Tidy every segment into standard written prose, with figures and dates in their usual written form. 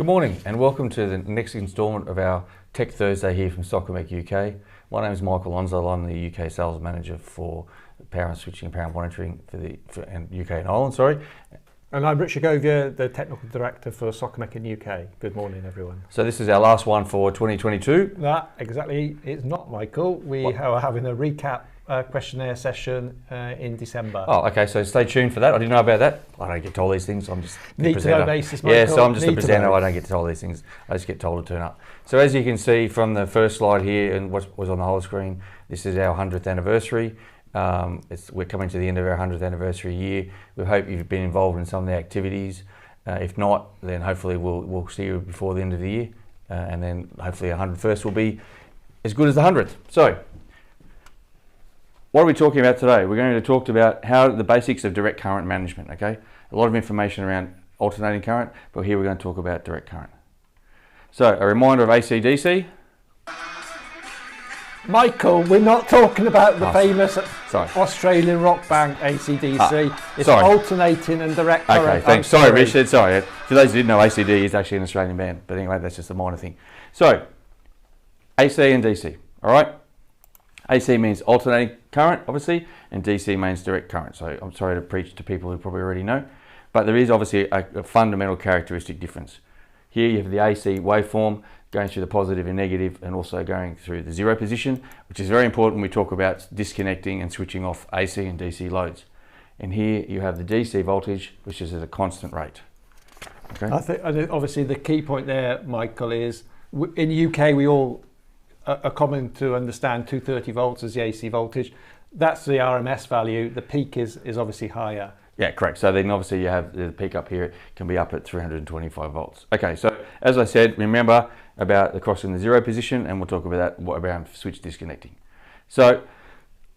Good morning and welcome to the next instalment of our Tech Thursday here from Socomec UK. My name is Michael Lonsdale. I'm the UK Sales Manager for Power and Switching and Power and Monitoring for the UK and Ireland. And I'm Richard Govier, the Technical Director for Socomec in UK. Good morning, everyone. So this is our last one for 2022. That exactly is not, Michael. We are having a recap questionnaire session in December. Oh, okay, so stay tuned for that. I didn't know about that. I don't get told these things. I'm just Need to know basis, Michael. Yeah, so I'm just a presenter. I don't get told these things. I just get told to turn up. So as you can see from the first slide here and what was on the whole screen, this is our 100th anniversary. We're coming to the end of our 100th anniversary year. We hope you've been involved in some of the activities. If not, then hopefully we'll see you before the end of the year. And then hopefully our 101st will be as good as the 100th. So, what are we talking about today? We're going to talk about how the basics of direct current management, okay? A lot of information around alternating current, but here we're going to talk about direct current. So, a reminder of AC/DC. Michael, we're not talking about the famous Australian rock band AC/DC. It's alternating and direct current. Okay, thanks. Sorry, Richard. Sorry. For those who didn't know, ACD is actually an Australian band. But anyway, that's just a minor thing. So, AC and DC, all right? AC means alternating current, obviously, and DC means direct current. So I'm sorry to preach to people who probably already know, but there is obviously a fundamental characteristic difference. Here you have the AC waveform going through the positive and negative and also going through the zero position, which is very important when we talk about disconnecting and switching off AC and DC loads. And here you have the DC voltage, which is at a constant rate. Okay. I think obviously the key point there, Michael, is in UK we all are common to understand 230 volts as the AC voltage. That's the RMS value. The peak is obviously higher. Yeah, correct. So then obviously you have the peak up here can be up at 325 volts. Okay, so as I said, remember about the crossing the zero position, and we'll talk about that around switch disconnecting. So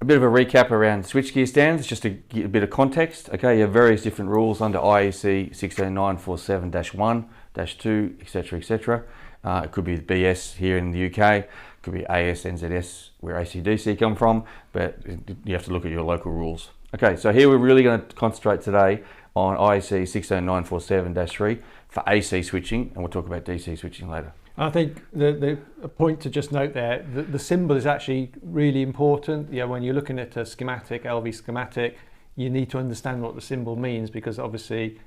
a bit of a recap around switchgear standards, just to get a bit of context. Okay, you have various different rules under IEC 16947-1, -2, etc., etc. It could be BS here in the UK, it could be AS, NZS, where AC/DC come from, but you have to look at your local rules. Okay, so here we're really going to concentrate today on IEC 60947-3 for AC switching, and we'll talk about DC switching later. I think the point to just note there, the symbol is actually really important. Yeah, when you're looking at a schematic, LV schematic, you need to understand what the symbol means, because obviously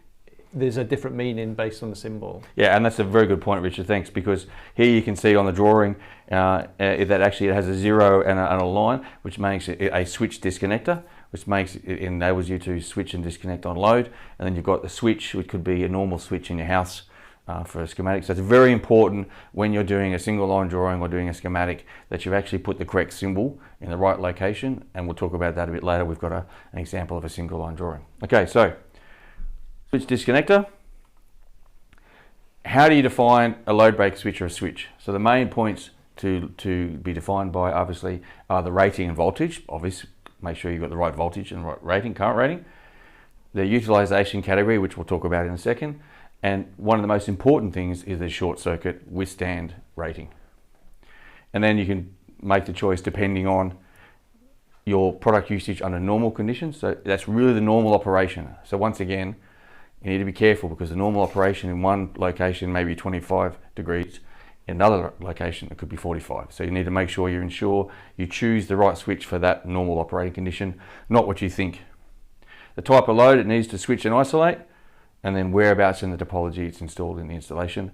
there's a different meaning based on the symbol. Yeah, and that's a very good point, Richard, thanks, because here you can see on the drawing that actually it has a zero and a line, which makes it a switch disconnector, which enables you to switch and disconnect on load. And then you've got the switch, which could be a normal switch in your house for a schematic. So it's very important when you're doing a single line drawing or doing a schematic that you've actually put the correct symbol in the right location, and we'll talk about that a bit later. We've got an example of a single line drawing. Okay, so switch disconnector. How do you define a load break switch or a switch? So the main points to be defined by obviously are the rating and voltage. Obviously, make sure you've got the right voltage and the right rating, current rating. The utilization category, which we'll talk about in a second. And one of the most important things is the short circuit withstand rating. And then you can make the choice depending on your product usage under normal conditions. So that's really the normal operation. So once again, you need to be careful, because the normal operation in one location may be 25 degrees, in another location it could be 45. So you need to make sure you choose the right switch for that normal operating condition, not what you think. The type of load it needs to switch and isolate, and then whereabouts in the topology it's installed in the installation,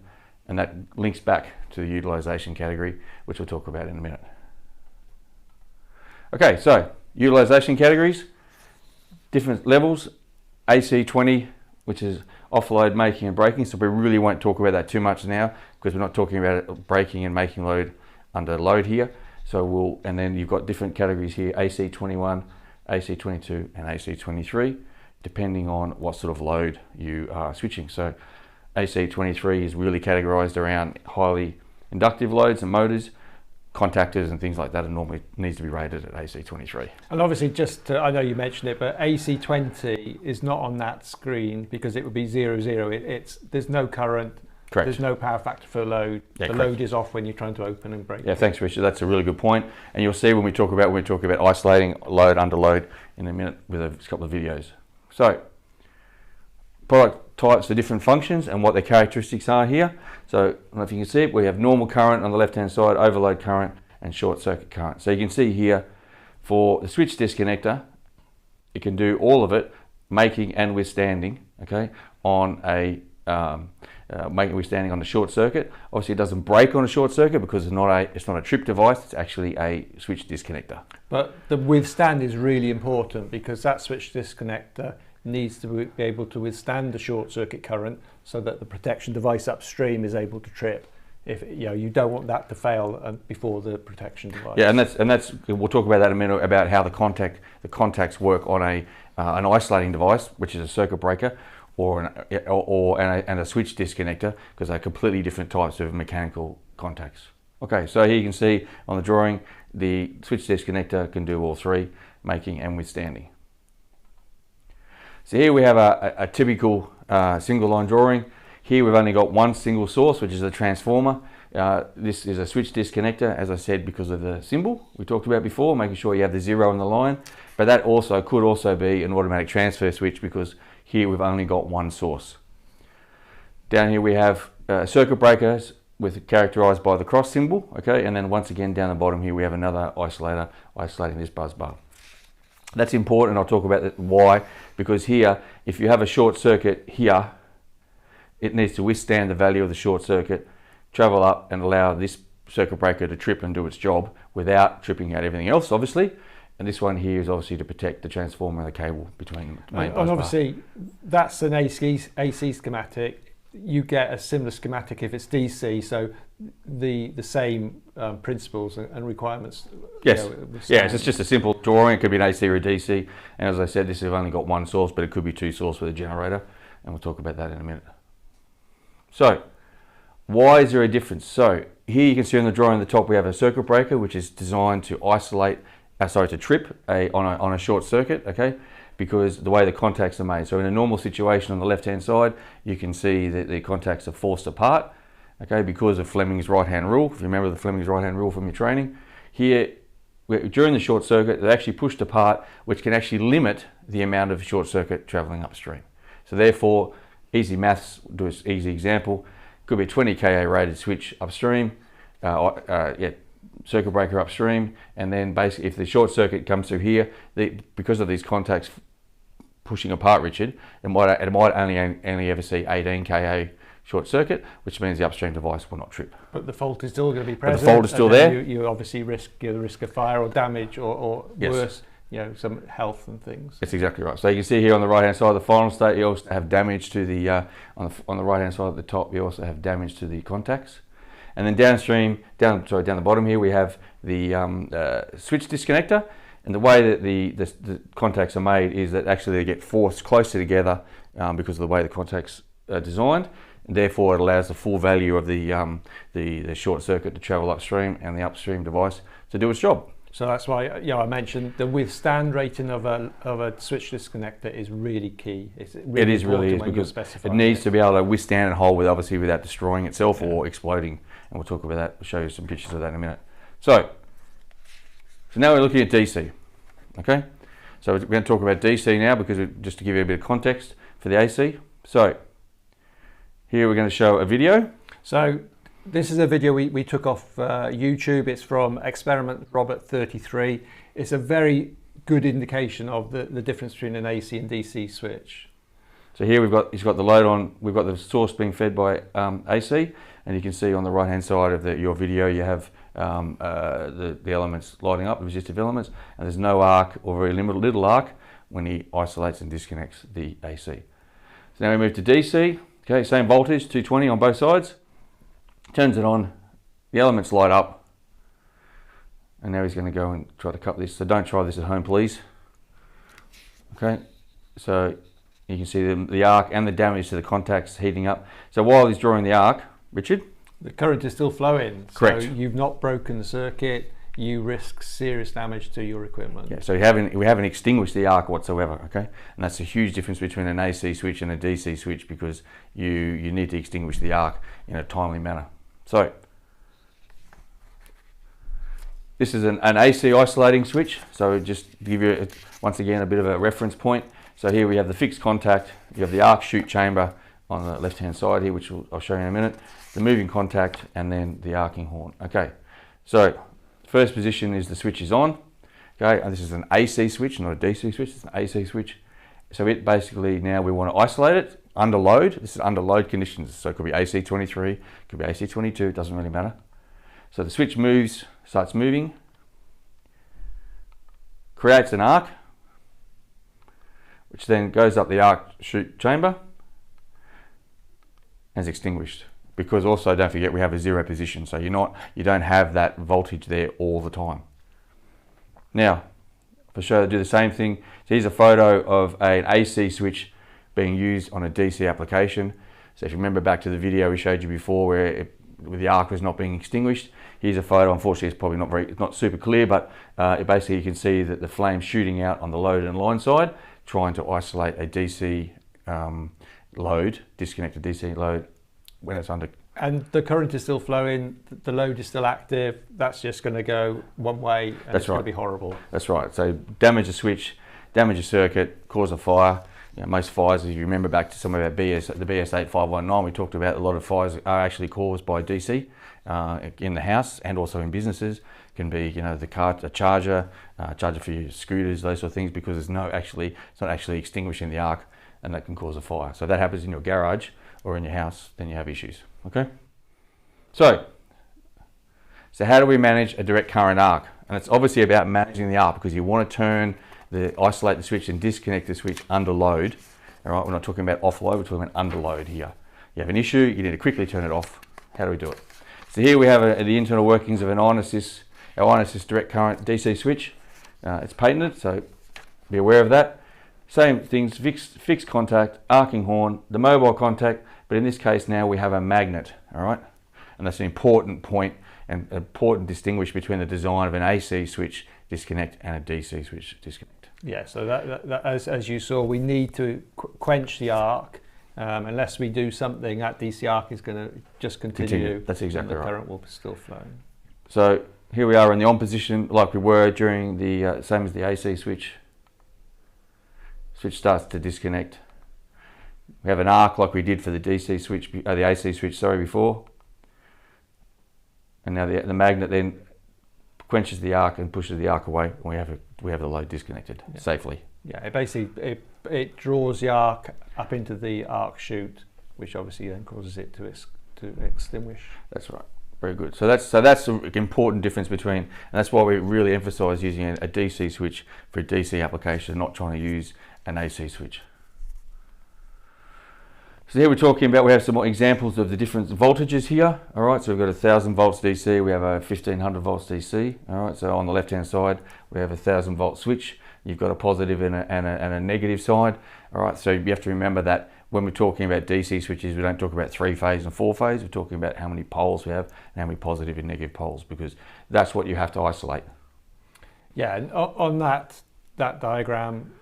and that links back to the utilization category, which we'll talk about in a minute. Okay, so utilization categories, different levels. AC20, which is offload, making and breaking. So we really won't talk about that too much now, because we're not talking about breaking and making load under load here. So and then you've got different categories here: AC21, AC22, and AC23, depending on what sort of load you are switching. So AC23 is really categorized around highly inductive loads and motors. Contactors and things like that normally needs to be rated at AC23. And obviously, I know you mentioned it, but AC20 is not on that screen because it would be 0, 0. There's no current. Correct. There's no power factor for load. Yeah, the load is off when you're trying to open and break. Yeah, thanks, Richard. That's a really good point. And you'll see when we talk about isolating load under load in a minute with a couple of videos. So, product types of different functions and what their characteristics are here. So I don't know if you can see it, we have normal current on the left hand side, overload current and short circuit current. So you can see here for the switch disconnector, it can do all of it, making and withstanding, okay, on a making withstanding on the short circuit. Obviously it doesn't break on a short circuit because it's not a trip device, it's actually a switch disconnector. But the withstand is really important because that switch disconnector needs to be able to withstand the short circuit current so that the protection device upstream is able to trip. If you don't want that to fail before the protection device. Yeah, and that's we'll talk about that in a minute about how the contacts work on an isolating device, which is a circuit breaker, or a switch disconnector, because they're completely different types of mechanical contacts. Okay, so here you can see on the drawing the switch disconnector can do all three, making and withstanding. So here we have a typical single line drawing. Here we've only got one single source, which is a transformer. This is a switch disconnector, as I said, because of the symbol we talked about before, making sure you have the 0 on the line. But that could also be an automatic transfer switch, because here we've only got one source. Down here we have circuit breakers characterized by the cross symbol, okay, and then once again down the bottom here we have another isolator isolating this bus bar. That's important, I'll talk about why, because here, if you have a short circuit here, it needs to withstand the value of the short circuit, travel up and allow this circuit breaker to trip and do its job without tripping out everything else, obviously. And this one here is obviously to protect the transformer and the cable between the main bus bar. And obviously, that's an AC schematic. You get a similar schematic if it's DC, so the same principles and requirements. Yes, yes, it's just a simple drawing. It could be an AC or a DC, and as I said, this has only got one source, but it could be two sources with a generator, and we'll talk about that in a minute. So, why is there a difference? So, here you can see on the drawing at the top we have a circuit breaker, which is designed to to trip on a short circuit, okay? Because the way the contacts are made. So in a normal situation on the left hand side, you can see that the contacts are forced apart, okay, because of Fleming's right hand rule. If you remember the Fleming's right hand rule from your training, here during the short circuit they're actually pushed apart, which can actually limit the amount of short circuit traveling upstream. So therefore, easy maths, do an easy example, could be a 20 kA rated switch upstream, circuit breaker upstream, and then basically if the short circuit comes through here, because of these contacts pushing apart, Richard, it might only ever see 18 kA short circuit, which means the upstream device will not trip. But the fault is still going to be present. But the fault is still there. You obviously risk the risk of fire or damage or yes, worse, some health and things. That's exactly right. So you can see here on the right hand side, the final state, you also have damage to the on the right hand side at the top. You also have damage to the contacts. And then downstream, down the bottom here, we have the switch disconnector. And the way that the contacts are made is that actually they get forced closer together because of the way the contacts are designed. And therefore, it allows the full value of the short circuit to travel upstream and the upstream device to do its job. So that's why I mentioned the withstand rating of a switch disconnector is really key. It really is because it needs to be able to withstand and hold obviously without destroying itself or exploding. And we'll talk about that. We'll show you some pictures of that in a minute. So now we're looking at DC. Okay, so we're going to talk about DC now because just to give you a bit of context for the AC. So here we're going to show a video. So this is a video we took off YouTube. It's from Experiment Robert 33. It's a very good indication of the difference between an AC and DC switch. So here he's got the load on, we've got the source being fed by AC, and you can see on the right hand side of your video you have the elements lighting up, the resistive elements, and there's no arc or very little arc when he isolates and disconnects the AC. So now we move to DC, okay, same voltage, 220 on both sides, turns it on, the elements light up, and now he's going to go and try to cut this, so don't try this at home please. Okay, so you can see the arc and the damage to the contacts heating up. So while he's drawing the arc, Richard? The current is still flowing. Correct. So you've not broken the circuit, you risk serious damage to your equipment. Yeah, so we haven't extinguished the arc whatsoever, okay? And that's a huge difference between an AC switch and a DC switch because you need to extinguish the arc in a timely manner. So this is an AC isolating switch. So just to give you, once again, a bit of a reference point. So here we have the fixed contact, you have the arc chute chamber on the left-hand side here, which I'll show you in a minute, the moving contact, and then the arcing horn. Okay, so first position is the switch is on. Okay, and this is an AC switch, not a DC switch, it's an AC switch. So it basically, now we want to isolate it under load. This is under load conditions, so it could be AC 23, it could be AC 22, it doesn't really matter. So the switch moves, starts moving, creates an arc, which then goes up the arc chute chamber and is extinguished. Because also, don't forget, we have a zero position, so you don't have that voltage there all the time. Now, if I show you, do the same thing. So here's a photo of an AC switch being used on a DC application. So if you remember back to the video we showed you before where the arc was not being extinguished, here's a photo. Unfortunately, it's probably not super clear, but basically you can see that the flame's shooting out on the load and line side, trying to isolate a DC load, disconnected DC load when it's under. And the current is still flowing, the load is still active, that's just going to go one way, and that's it's going to be horrible. That's right. So damage a switch, damage a circuit, cause a fire. You know, most fires, if you remember back to some of our the BS8519, we talked about a lot of fires are actually caused by DC in the house and also in businesses. It can be, a charger for your scooters, those sort of things, because it's not actually extinguishing the arc, and that can cause a fire. So if that happens in your garage or in your house, then you have issues. Okay. So how do we manage a direct current arc? And it's obviously about managing the arc, because you want to isolate the switch and disconnect the switch under load. All right, we're not talking about off load, we're talking about under load here. You have an issue, you need to quickly turn it off. How do we do it? So here we have the internal workings of an ion assist direct current DC switch. It's patented, so be aware of that. Same things, fixed contact, arcing horn, the mobile contact, but in this case now we have a magnet, all right? And that's an important point and important distinguish between the design of an AC switch disconnect and a DC switch disconnect. Yeah, so that as you saw, we need to quench the arc. Unless we do something, that DC arc is going to just continue. That's exactly right. The current will still flow. So here we are in the on position, like we were during the same as the AC switch. Switch starts to disconnect. We have an arc like we did for the DC switch, the AC switch, before. And now the magnet then quenches the arc and pushes the arc away, and we have the load disconnected safely. Yeah, it draws the arc up into the arc chute, which obviously then causes it to extinguish. That's right. Very good. So that's an important difference between, and that's why we really emphasise using a DC switch for a DC application, not trying to use an AC switch. So here we're talking about, we have some more examples of the different voltages here. All right, so we've got 1,000 volts DC, we have a 1,500 volts DC. All right, so on the left-hand side, we have a 1,000 volt switch. You've got a positive and a negative side. All right, so you have to remember that when we're talking about DC switches, we don't talk about 3-phase and 4-phase. We're talking about how many poles we have and how many positive and negative poles, because that's what you have to isolate. Yeah, and on that diagram,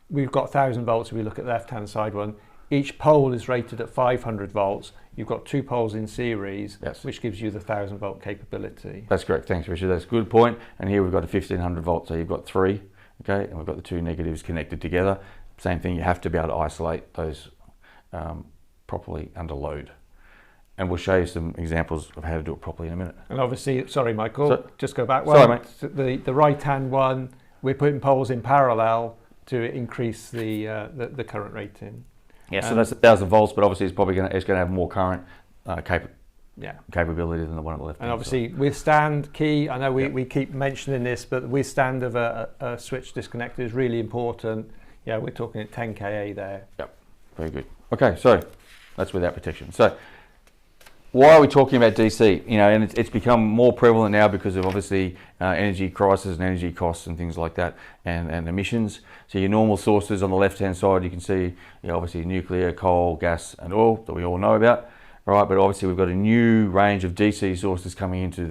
we've got 1,000 volts. If we look at the left-hand side one, each pole is rated at 500 volts. You've got 2 poles in series, yes, which gives you the 1,000 volt capability. That's correct. Thanks, Richard. That's a good point. And here we've got a 1,500 volts, so you've got 3, okay, and we've got the 2 negatives connected together. Same thing, you have to be able to isolate those properly under load. And we'll show you some examples of how to do it properly in a minute. And obviously, sorry, Michael, so, just go back. Sorry, mate. The right-hand one, we're putting poles in parallel to increase the current rating. Yeah, so that's 1,000 volts, but obviously it's going to have more current capability than the one on the left. And obviously, withstand key. I know we keep mentioning this, but the withstand of a switch disconnector is really important. Yeah, we're talking at 10 kA there. Yep, very good. Okay, so that's without protection. So why are we talking about DC? And it's become more prevalent now because of obviously energy crisis and energy costs and things like that, and emissions. So your normal sources on the left-hand side, you can see, obviously nuclear, coal, gas, and oil that we all know about. All right, but obviously we've got a new range of DC sources coming into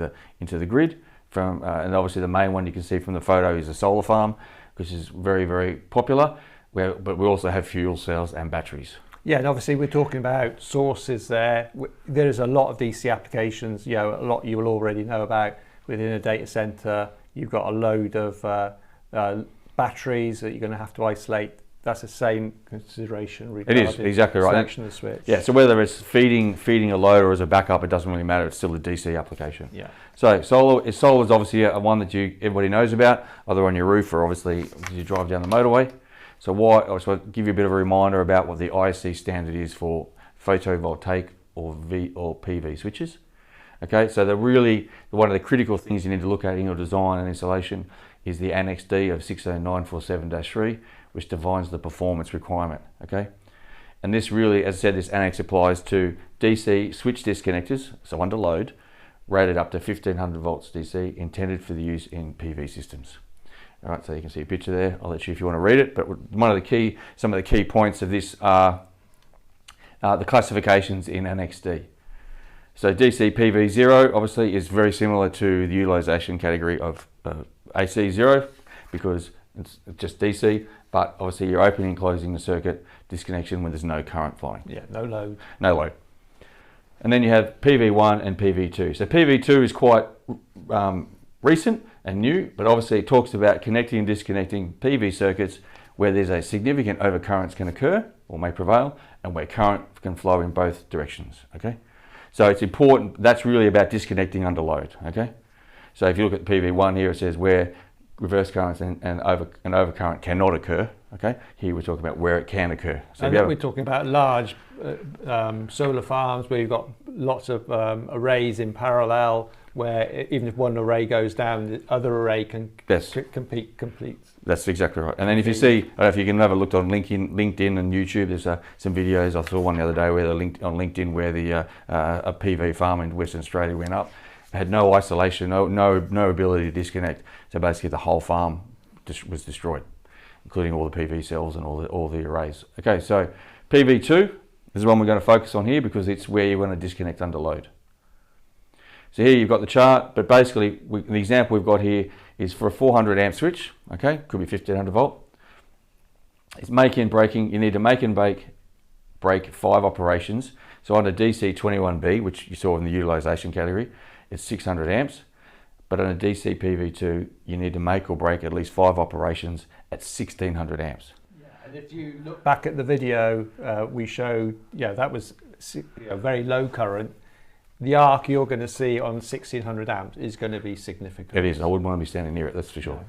the grid. And obviously the main one you can see from the photo is a solar farm, which is very, very popular. But we also have fuel cells and batteries. Yeah, and obviously we're talking about sources there. There is a lot of DC applications, a lot you will already know about within a data center. You've got a load of batteries that you're going to have to isolate that's the same consideration It regarding is exactly right. selection of the switch. Yeah, so whether it's feeding a load or as a backup, it doesn't really matter. It's still a DC application. Yeah. So solar is obviously a one that everybody knows about, either on your roof or obviously as you drive down the motorway. So I'll give you a bit of a reminder about what the ISC standard is for photovoltaic or PV switches. Okay, so one of the critical things you need to look at in your design and installation is the Annex D of 60947-3, which defines the performance requirement. Okay, and this really, as I said, this annex applies to DC switch disconnectors, so under load, rated up to 1500 volts DC, intended for the use in PV systems. All right, so you can see a picture there. I'll let you if you want to read it. But some of the key points of this are the classifications in Annex D. So DC PV 0 obviously is very similar to the utilisation category of AC 0 because it's just DC, but obviously you're opening and closing the circuit disconnection when there's no current flowing. Yeah, no load. No load. And then you have PV1 and PV2. So PV2 is quite recent and new, but obviously it talks about connecting and disconnecting PV circuits where there's a significant overcurrents can occur or may prevail and where current can flow in both directions. Okay, so it's important. That's really about disconnecting under load. Okay, so if you look at PV1 here, it says where reverse currents and overcurrent cannot occur. Okay, here we're talking about where it can occur. So we're talking about large solar farms where you've got lots of arrays in parallel, where even if one array goes down, the other array can complete. That's exactly right. And then if you see, I don't know if you can have a look on LinkedIn and YouTube, there's some videos. I saw one the other day where on LinkedIn where a PV farm in Western Australia went up. It had no isolation, no ability to disconnect. So basically the whole farm was destroyed, including all the PV cells and all the arrays. Okay, so PV2, this is one we're going to focus on here because it's where you want to disconnect under load. So here you've got the chart, but basically the example we've got here is for a 400 amp switch, okay, could be 1500 volt. It's making and breaking. You need to make and break 5 operations. So under DC 21B, which you saw in the utilization category, it's 600 amps. But on a DC PV2, you need to make or break at least 5 operations at 1600 amps. Yeah, and if you look back at the video, we showed, that was very low current. The arc you're going to see on 1600 amps is going to be significant. It is. I wouldn't want to be standing near it, that's for sure.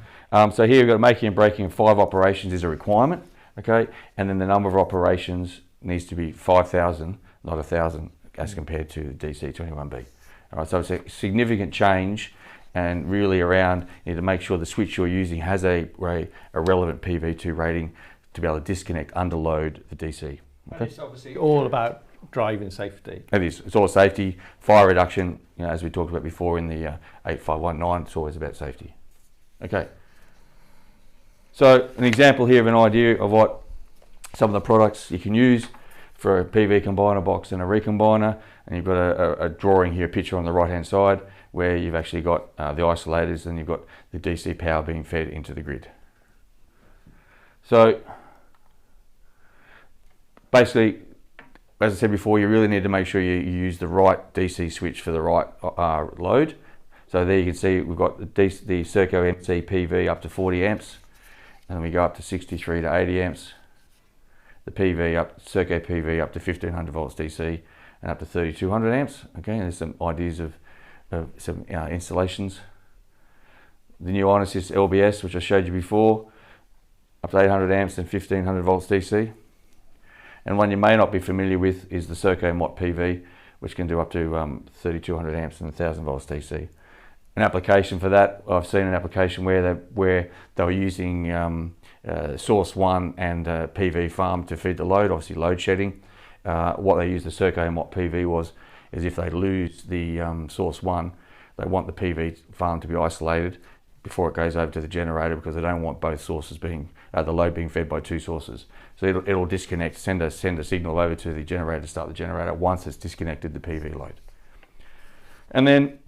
So here we've got making and breaking of 5 operations is a requirement, okay? And then the number of operations needs to be 5,000, not 1,000, as compared to the DC 21B. All right, so it's a significant change, and really around, you need to make sure the switch you're using has a relevant PV2 rating to be able to disconnect under load the DC. Okay? And it's obviously all about driving safety. It is. It's all safety, fire reduction. As we talked about before in the 8519, it's always about safety. Okay. So an example here of an idea of what some of the products you can use for a PV combiner box and a recombiner, and you've got a drawing here, a picture on the right hand side where you've actually got the isolators and you've got the DC power being fed into the grid. So basically, as I said before, you really need to make sure you use the right DC switch for the right load. So there you can see we've got the Serco MC PV up to 40 amps, and then we go up to 63 to 80 amps. The Serco PV up to 1500 volts DC and up to 3200 amps. Okay, and there's some ideas of some installations. The new Ionisys LBS, which I showed you before, up to 800 amps and 1500 volts DC. And one you may not be familiar with is the Socomec PV, which can do up to 3200 amps and 1000 volts DC. An application for that, I've seen an application where they were using source 1 and PV farm to feed the load, obviously load shedding. What they used the Socomec PV is if they lose the source 1, they want the PV farm to be isolated before it goes over to the generator, because they don't want both sources being the load being fed by 2 sources. So it'll disconnect, send a signal over to the generator to start the generator once it's disconnected the PV load. And then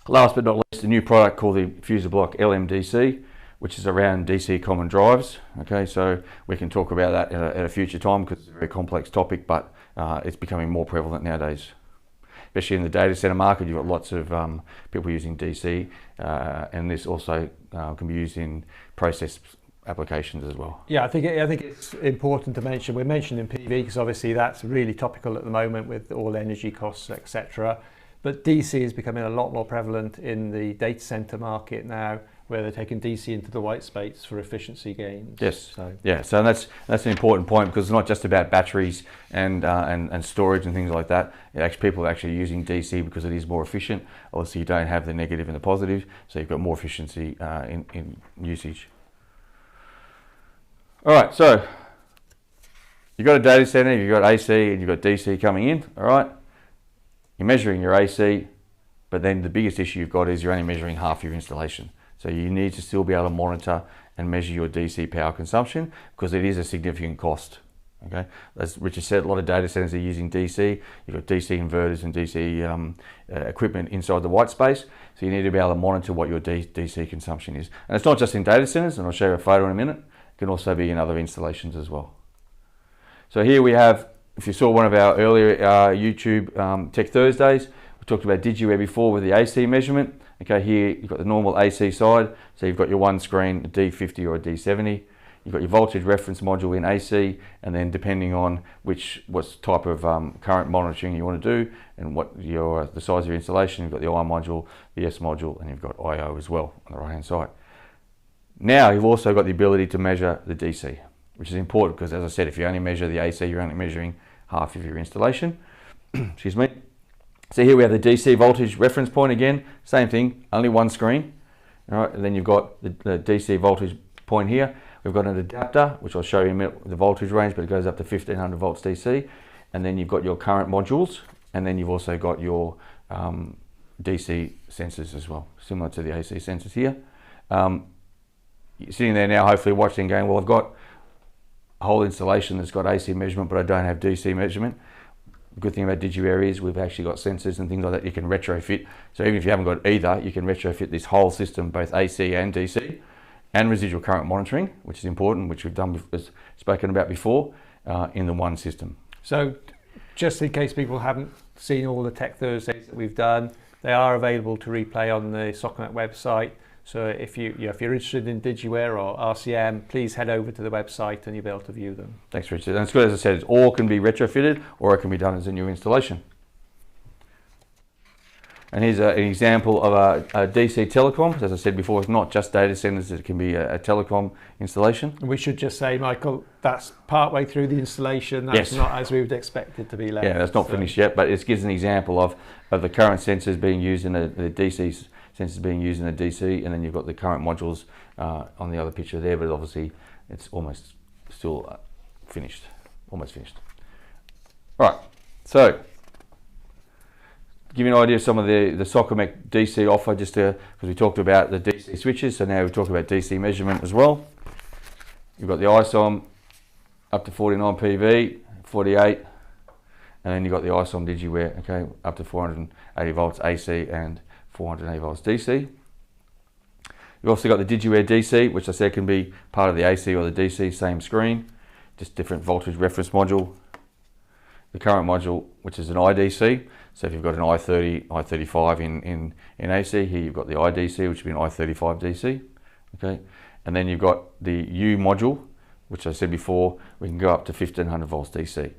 last but not least, a new product called the Fuser Block LMDC, which is around DC common drives. Okay, so we can talk about that at a future time because it's a very complex topic, but it's becoming more prevalent nowadays. Especially in the data center market, you've got lots of people using DC, and this also can be used in process applications as well. Yeah, I think it's important to mention. We're mentioning PV because obviously that's really topical at the moment with all energy costs, etc. But DC is becoming a lot more prevalent in the data center market now, where they're taking DC into the white space for efficiency gains. Yes. So that's an important point, because it's not just about batteries and storage and things like that. People are actually using DC because it is more efficient. Obviously, you don't have the negative and the positive, so you've got more efficiency in usage. All right, so you've got a data center, you've got AC and you've got DC coming in. All right, you're measuring your AC, but then the biggest issue you've got is you're only measuring half your installation. So you need to still be able to monitor and measure your DC power consumption, because it is a significant cost. Okay, as Richard said, a lot of data centers are using DC. You've got DC inverters and DC equipment inside the white space, so you need to be able to monitor what your DC consumption is. And it's not just in data centers, and I'll show you a photo in a minute. It can also be in other installations as well. So here we have, if you saw one of our earlier YouTube Tech Thursdays, we talked about DigiWare before with the AC measurement. Okay, here you've got the normal AC side, so you've got your one screen, a D50 or a D70. You've got your voltage reference module in AC, and then depending on what type of current monitoring you want to do and what the size of your installation, you've got the I module, the S module, and you've got IO as well on the right hand side. Now you've also got the ability to measure the DC, which is important, because as I said, if you only measure the AC, you're only measuring half of your installation. Excuse me. So here we have the DC voltage reference point again, same thing, only one screen. All right, and then you've got the DC voltage point here. We've got an adapter, which I'll show you in a minute, the voltage range, but it goes up to 1500 volts DC. And then you've got your current modules, and then you've also got your DC sensors as well, similar to the AC sensors here. You're sitting there now, hopefully watching, going, well, I've got a whole installation that's got AC measurement, but I don't have DC measurement. The good thing about DigiWare is we've actually got sensors and things like that you can retrofit. So even if you haven't got either, you can retrofit this whole system, both AC and DC, and residual current monitoring, which is important, which we've done, spoken about before, in the one system. So just in case people haven't seen all the Tech Thursdays that we've done, they are available to replay on the Socomec website. So if you're interested in DigiWare or RCM, please head over to the website and you'll be able to view them. Thanks, Richard. And it's good, as I said, it all can be retrofitted or it can be done as a new installation. And here's an example of a DC telecom. As I said before, it's not just data centers, it can be a telecom installation. And we should just say, Michael, that's partway through the installation. That's not as we would expect it to be left. Yeah, that's not finished yet, but it gives an example of the current sensors being used in the DC sensors being used in the DC, and then you've got the current modules on the other picture there, but obviously it's almost still finished, almost finished. All right, so to give you an idea of some of the Socomec DC offer, just because we talked about the DC switches, so now we talk about DC measurement as well. You've got the ISOM up to 49 PV, 48, and then you've got the ISOM DigiWare, okay, up to 480 volts AC and 480 volts DC. You've also got the DigiWare DC, which I said can be part of the AC or the DC, same screen, just different voltage reference module. The current module, which is an IDC, so if you've got an I30, I35 in AC, here you've got the IDC, which would be an I35 DC, okay? And then you've got the U module, which I said before, we can go up to 1500 volts DC.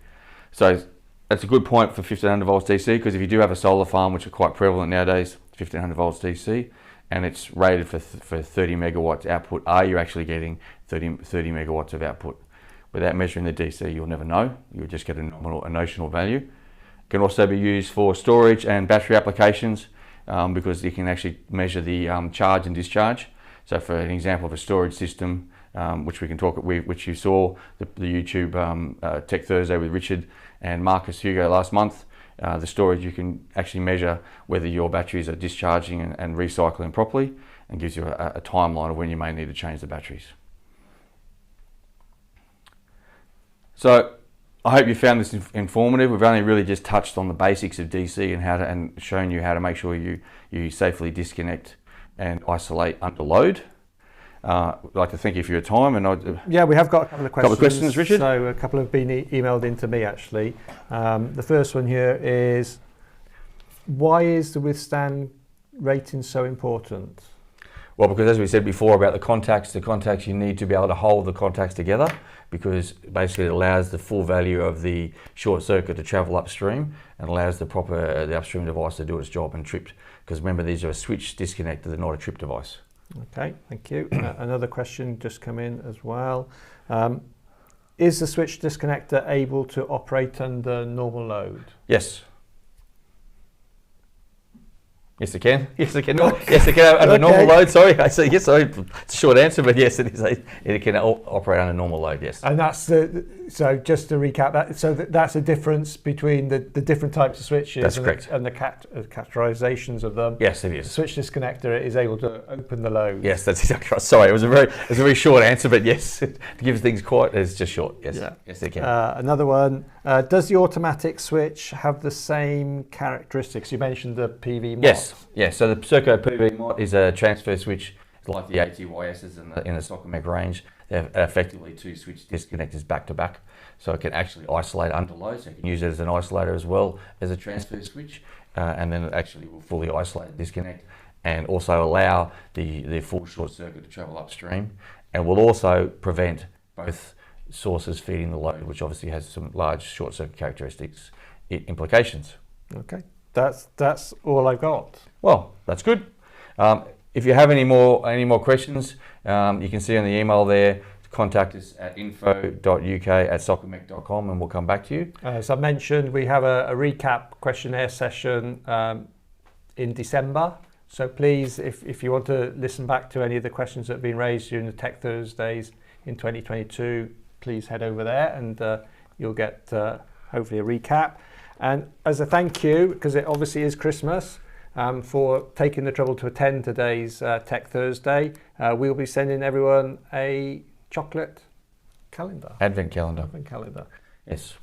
So that's a good point for 1500 volts DC, because if you do have a solar farm, which are quite prevalent nowadays, 1500 volts DC, and it's rated for 30 megawatts output, are you actually getting 30 megawatts of output? Without measuring the DC, you'll never know. You'll just get a notional value. It can also be used for storage and battery applications, because you can actually measure the charge and discharge. So for an example of a storage system, which we can talk, which you saw the YouTube Tech Thursday with Richard and Marcus Hugo last month, the storage, you can actually measure whether your batteries are discharging and recycling properly, and gives you a timeline of when you may need to change the batteries. So I hope you found this informative. We've only really just touched on the basics of DC and shown you how to make sure you safely disconnect and isolate under load. I'd like to thank you for your time. And yeah, we have got a couple of questions. Couple of questions, Richard. So a couple have been emailed into me actually. The first one here is, why is the withstand rating so important? Well, because as we said before about the contacts, you need to be able to hold the contacts together, because basically it allows the full value of the short circuit to travel upstream and allows the upstream device to do its job and tripped. Because remember, these are a switch disconnector, they're not a trip device. Okay, thank you. Another question just come in as well. Is the switch disconnector able to operate under normal load? Yes. Yes, it can. Yes, it can. Yes, it can under normal load. Sorry, I say yes. Sorry, it's a short answer, but yes, it is. It can operate under normal load. Yes. And that's so. Just to recap that. That's a difference between the different types of switches. That's correct. And the categorizations of them. Yes, it is. The switch disconnector is able to open the load. Yes, that's exactly right. Sorry, it was a very short answer, but yes, to give things quite, it's just short. Yes, yeah. Yes, it can. Another one. Does the automatic switch have the same characteristics? You mentioned the PV mod. Yes. So the Serco PV mod is a transfer switch, like the ATYSs in the Socomec range. They have effectively two switch disconnectors back to back, so it can actually isolate under load. So you can use it as an isolator as well as a transfer switch, and then it actually will fully isolate and disconnect, and also allow the full short circuit to travel upstream, and will also prevent both sources feeding the load, which obviously has some large short circuit characteristics implications. Okay, that's all I've got. Well, that's good. If you have any more questions, you can see on the email there. Contact us at info.uk@socomec.com and we'll come back to you. As I mentioned, we have a recap questionnaire session in December. So please, if you want to listen back to any of the questions that have been raised during the Tech Thursdays in 2022, please head over there and you'll get hopefully a recap. And as a thank you, because it obviously is Christmas, for taking the trouble to attend today's Tech Thursday, we'll be sending everyone a chocolate calendar. Advent calendar. Yes.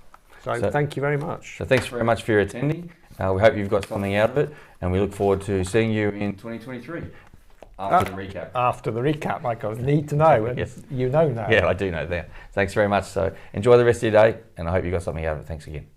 So thank you very much. So thanks very much for your attending. We hope you've got something out of it, and we look forward to seeing you in 2023 after the recap. After the recap, Michael. Need to know, and yes. You know now. Yeah, I do know that. Thanks very much. So enjoy the rest of your day, and I hope you got something out of it. Thanks again.